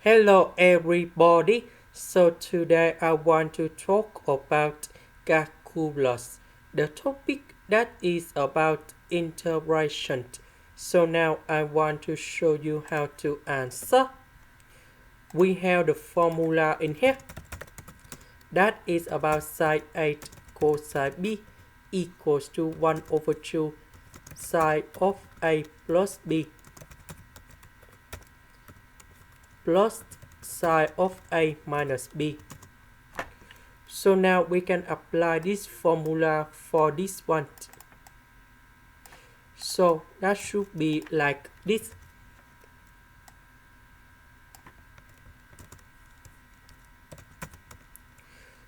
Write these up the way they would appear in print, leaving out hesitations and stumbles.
Hello everybody. So today I want to talk about calculus. The topic that is about integration. So now I want to show you how to answer. We have the formula in here. That is about sine 8 cosine b equals to 1 over 2 sine of a plus b plus sine of a minus b. So now we can apply this formula for this one. So that should be like this.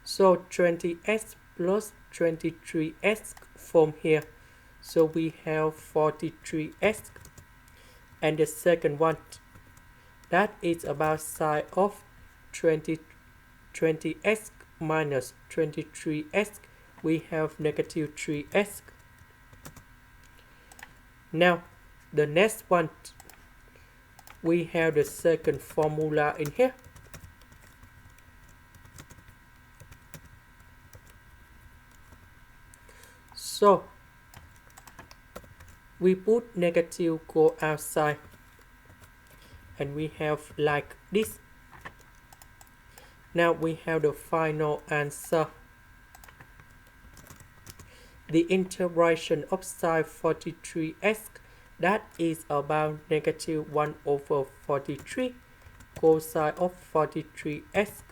So 20x plus 23x from here. So we have 43x. And the second one, that is about sine of 20x minus 23x. We have negative 3x. Now, the next one, we have the second formula in here. So, we put negative go outside. And we have like this. Now we have the final answer. The integration of sine 43x, that is about negative 1 over 43 cosine of 43x.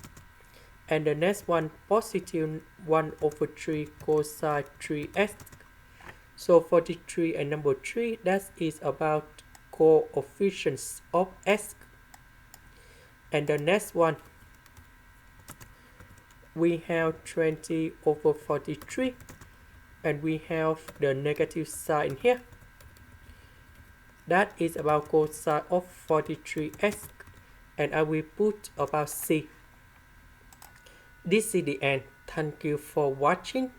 And the next one, positive 1 over 3 cosine 3x. So 43 and number 3, that is about coefficients of x. And the next one, we have 20 over 43, and we have the negative sign here. That is about cosine of 43x, and I will put about c. This is the end. Thank you for watching.